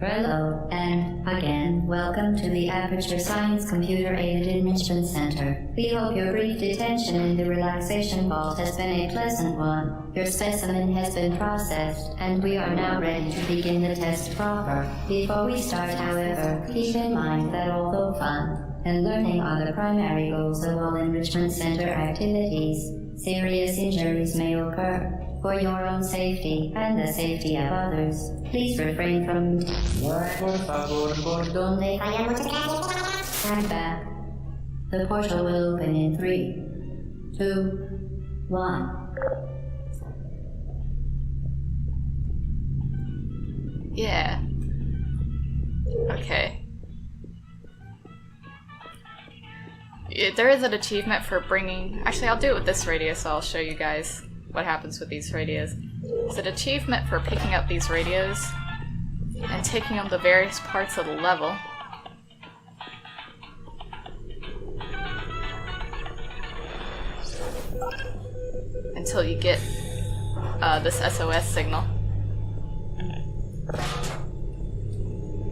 Hello, and again, welcome to the Aperture Science Computer-Aided Enrichment Center. We hope your brief detention in the relaxation vault has been a pleasant one. Your specimen has been processed, and we are now ready to begin the test proper. Before we start, however, keep in mind that although fun and learning are the primary goals of all enrichment center activities, serious injuries may occur. For your own safety and the safety of others, please refrain from and back. The portal will open in 3, 2, 1. Yeah. Okay. There is an achievement for bringing... Actually, I'll do it with this radio, so I'll show you guys what happens with these radios. It's an achievement for picking up these radios and taking them to various parts of the level. Until you get this SOS signal.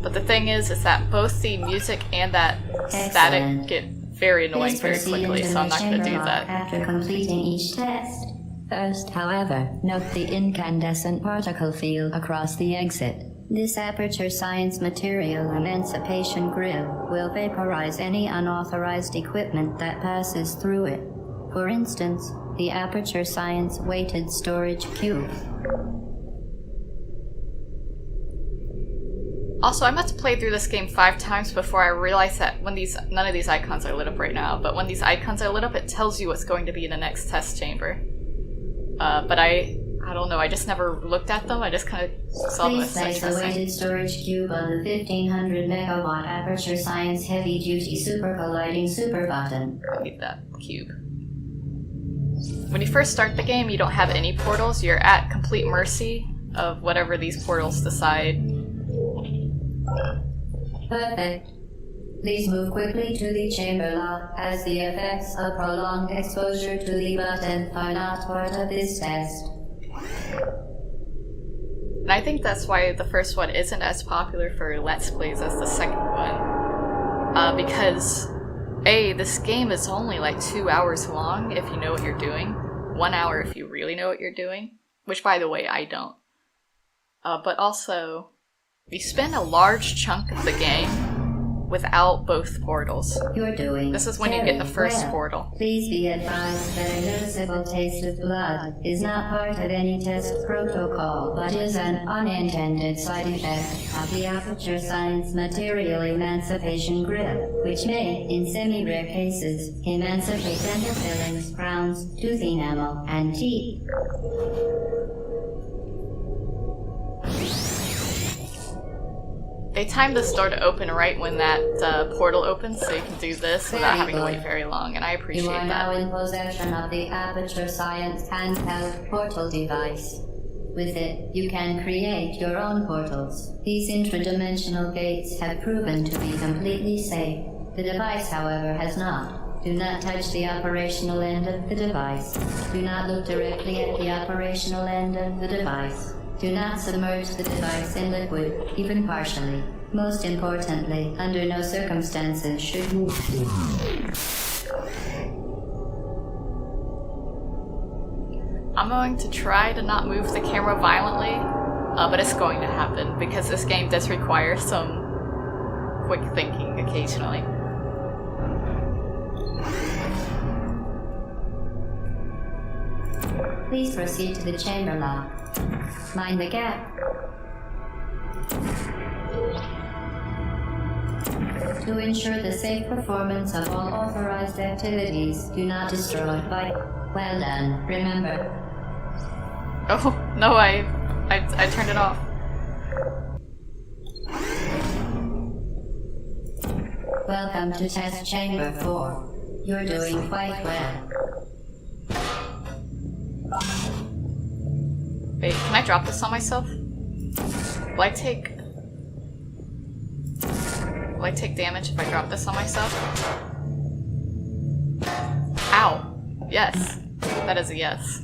But the thing is that both the music and that static get very annoying very quickly, so I'm not going to do that. After completing each test. First, however, note the incandescent particle field across the exit. This Aperture Science Material Emancipation Grill will vaporize any unauthorized equipment that passes through it. For instance, the Aperture Science Weighted Storage Cube. Also, I must have played through this game 5 times before I realized that when none of these icons are lit up right now, but when these icons are lit up, it tells you what's going to be in the next test chamber. But I don't know, I just never looked at them, I just kind of saw them as Please place the weighted storage cube on the 1500 megawatt Aperture Science Heavy Duty Super Colliding Super Button. I need that cube. When you first start the game, you don't have any portals, you're at complete mercy of whatever these portals decide. Perfect. Please move quickly to the chamber lock, as the effects of prolonged exposure to the button are not part of this test. And I think that's why the first one isn't as popular for Let's Plays as the second one. Because, A, this game is only like 2 hours long if you know what you're doing. 1 hour if you really know what you're doing. Which, by the way, I don't. But also, you spend a large chunk of the game without both portals. You're doing this is when you get the first portal. Please be advised that a noticeable taste of blood is not part of any test protocol, but is an unintended side effect of the Aperture Science Material Emancipation Grill, which may, in semi-rare cases, emancipate dental fillings, crowns, tooth enamel, and teeth. They timed this door to open right when that portal opens, so you can do this without having to wait very long, and I appreciate that. You are now in possession of the Aperture Science handheld portal device. With it, you can create your own portals. These intradimensional gates have proven to be completely safe. The device, however, has not. Do not touch the operational end of the device. Do not look directly at the operational end of the device. Do not submerge the device in liquid, even partially. Most importantly, under no circumstances should you... I'm going to try to not move the camera violently, but it's going to happen because this game does require some quick thinking occasionally. Please proceed to the chamber lock. Mind the gap. To ensure the safe performance of all authorized activities, do not destroy by... Well done, remember. Oh, no, I turned it off. Welcome to Test Chamber 4. You're doing quite well. Wait, can I drop this on myself? Will I take damage if I drop this on myself? Ow! Yes. That is a yes.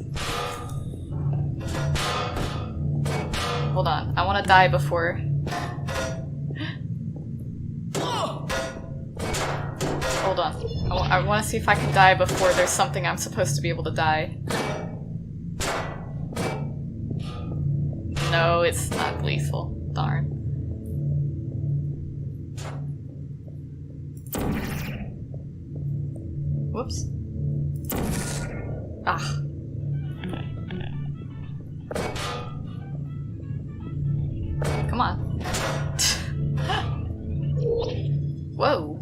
Hold on. I want to die before hold on. I want to see if I can die before there's something I'm supposed to be able to die. No, it's not lethal. Darn. Whoops. Ah. Come on. Whoa.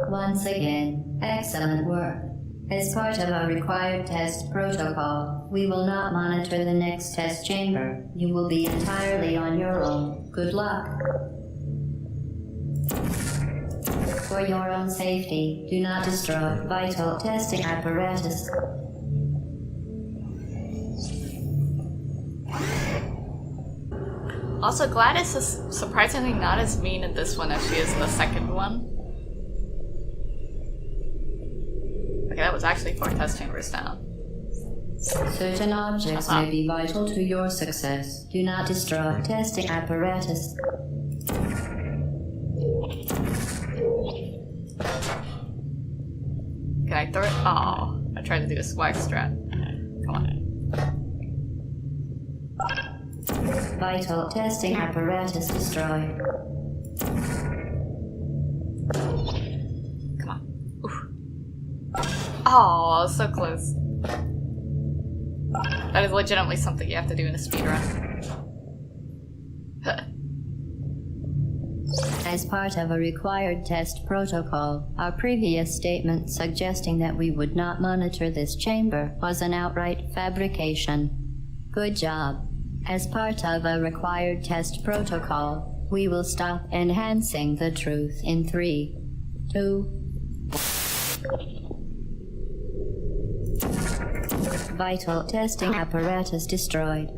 Once again, excellent work. As part of our required test protocol, we will not monitor the next test chamber. You will be entirely on your own. Good luck. For your own safety, do not destroy vital testing apparatus. Also, Gladys is surprisingly not as mean in this one as she is in the second one. Okay, that was actually 4 test chambers down. Certain objects may be vital to your success. Do not destroy testing apparatus. Can I throw it? Oh, I tried to do a swag strat. Come on. Vital testing apparatus destroyed. Come on. Oof. Oh, so close. That is legitimately something you have to do in a speedrun. As part of a required test protocol, our previous statement suggesting that we would not monitor this chamber was an outright fabrication. Good job. As part of a required test protocol, we will stop enhancing the truth in 3, 2... Vital testing apparatus destroyed.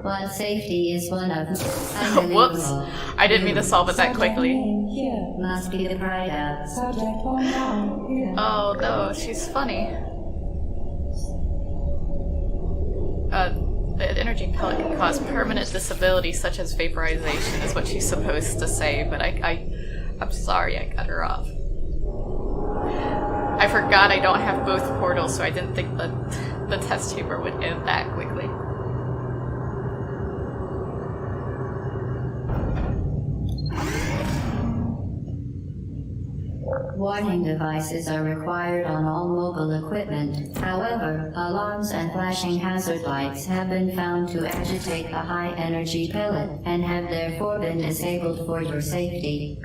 While safety is one of Whoops! I didn't mean to solve it that quickly. Must be the pride of. Oh no, she's funny. The energy pellet can cause permanent disability such as vaporization is what she's supposed to say, but I'm sorry I cut her off. I forgot I don't have both portals, so I didn't think the test chamber would end that quickly. Warning devices are required on all mobile equipment. However, alarms and flashing hazard lights have been found to agitate the high-energy pellet and have therefore been disabled for your safety.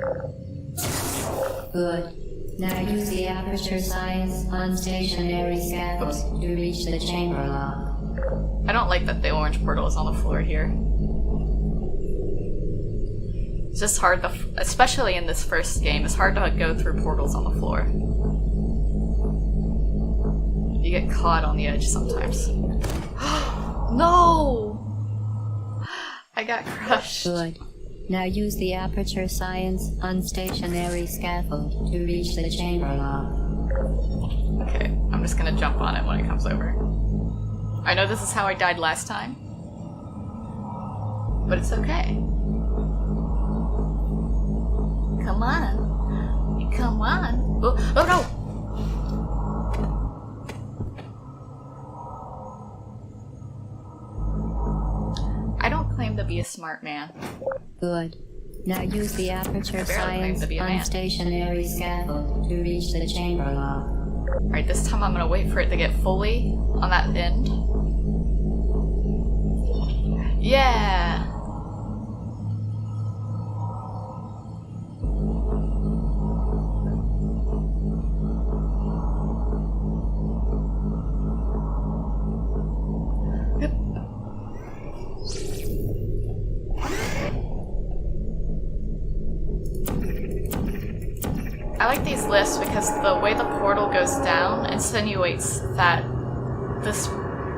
Good. Now use the aperture science unstationary scaffold to reach the chamber lock. I don't like that the orange portal is on the floor here. It's just hard, especially in this first game, it's hard to go through portals on the floor. You get caught on the edge sometimes. No! I got crushed. Good. Now use the aperture science unstationary scaffold to reach the chamber lock. Okay, I'm just gonna jump on it when it comes over. I know this is how I died last time, but it's okay. Come on. Come on. Oh, oh no! I don't claim to be a smart man. Good. Now use the aperture science unstationary scaffold to reach the chamber lock. Alright, this time I'm gonna wait for it to get fully on that end. Yeah! I like these lists because the way the portal goes down insinuates that this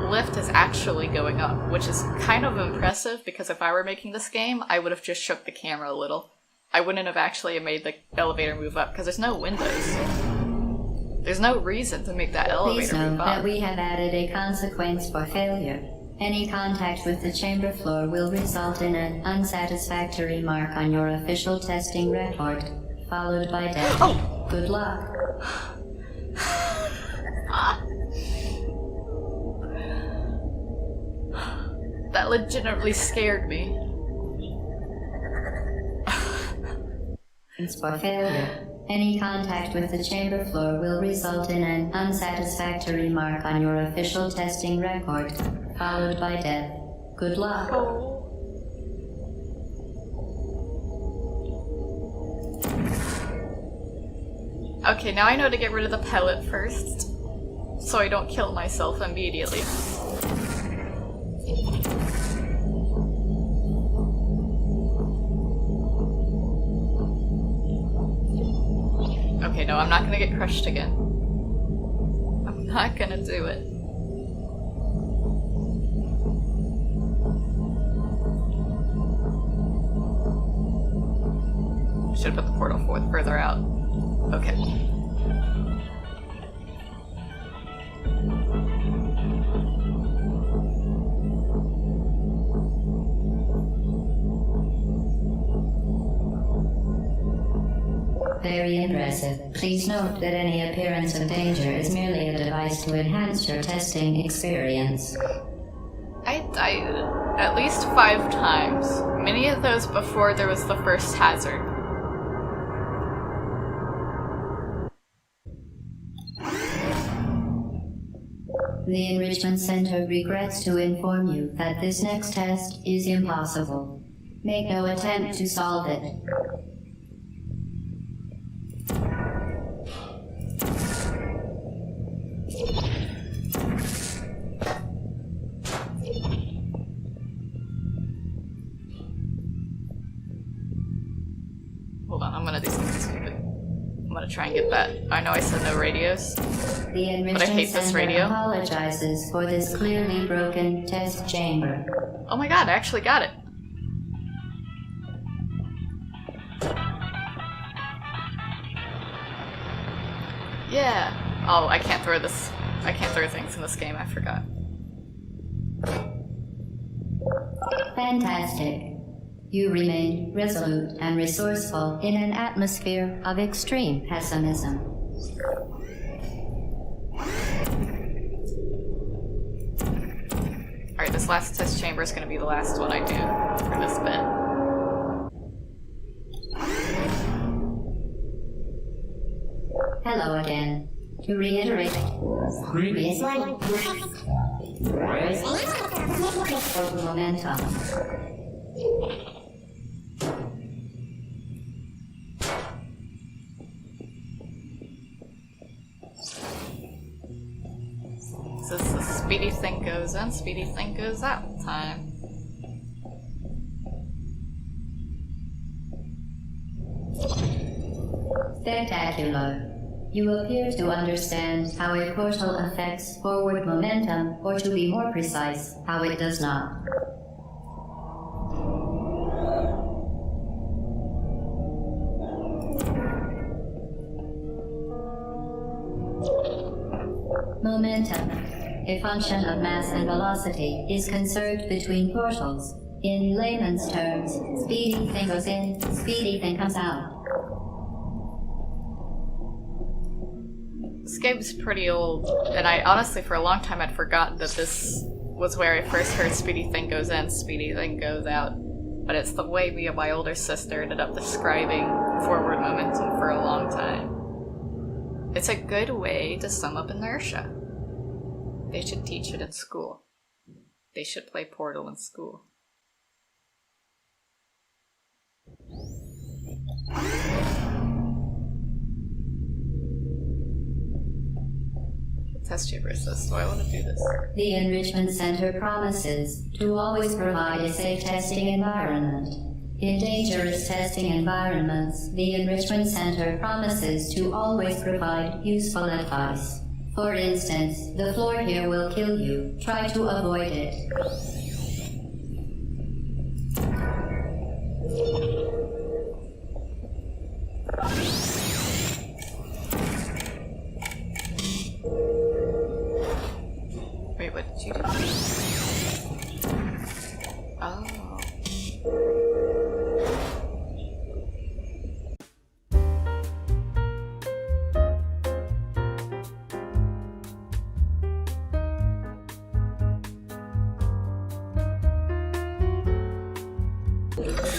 lift is actually going up, which is kind of impressive because if I were making this game, I would have just shook the camera a little. I wouldn't have actually made the elevator move up because there's no windows. There's no reason to make that Please elevator note move that up. we have added a consequence for failure. Any contact with the chamber floor will result in an unsatisfactory mark on your official testing record, followed by death. Oh. Good luck. That legitimately scared me. It's for failure. Any contact with the chamber floor will result in an unsatisfactory mark on your official testing record, followed by death. Good luck. Okay, now I know to get rid of the pellet first, so I don't kill myself immediately. Okay, no, I'm not gonna get crushed again. I'm not gonna do it. Should have put the portal further out. Okay. Very impressive. Please note that any appearance of danger is merely a device to enhance your testing experience. I died at least 5 times. Many of those before there was the first hazard. The Enrichment Center regrets to inform you that this next test is impossible. Make no attempt to solve it. Hold on, I'm gonna do something stupid. I'm gonna try and get that. I know I said no radios. The Enrichment But I hate this Center radio. apologizes for this clearly broken test chamber. Oh my god, I actually got it. Yeah. Oh, I can't throw this. I can't throw things in this game, I forgot. Fantastic. You remain resolute and resourceful in an atmosphere of extreme pessimism. Alright, this last test chamber is gonna be the last one I do for this bit. Hello again. To reiterate, previous line. Momentum. This is the speedy thing goes in, speedy thing goes out time. Spectacular. You appear to understand how a portal affects forward momentum, or to be more precise, how it does not. Momentum, a function of mass and velocity, is conserved between portals. In layman's terms, speedy thing goes in, speedy thing comes out. This game's pretty old, and I honestly for a long time had forgotten that this was where I first heard speedy thing goes in, speedy thing goes out. But it's the way me and my older sister ended up describing forward momentum for a long time. It's a good way to sum up inertia. They should teach it in school. They should play Portal in school. Test chamber is this, so I want to do this. The Enrichment Center promises to always provide a safe testing environment. In dangerous testing environments, the Enrichment Center promises to always provide useful advice. For instance, the floor here will kill you. Try to avoid it.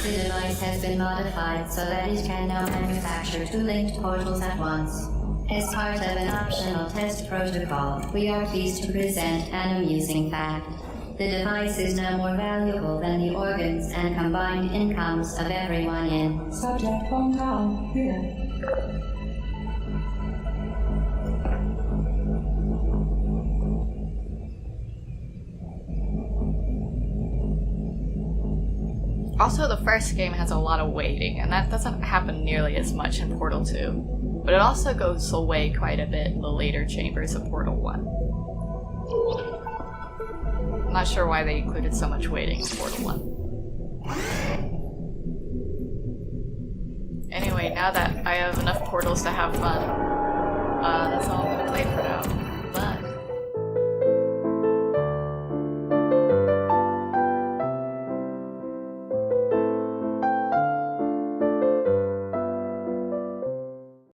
The device has been modified so that it can now manufacture two linked portals at once. As part of an optional test protocol, we are pleased to present an amusing fact. The device is now more valuable than the organs and combined incomes of everyone in Subject hometown here. Also, the first game has a lot of waiting, and that doesn't happen nearly as much in Portal 2. But it also goes away quite a bit in the later chambers of Portal 1. I'm not sure why they included so much waiting in Portal 1. Anyway, now that I have enough portals to have fun, that's all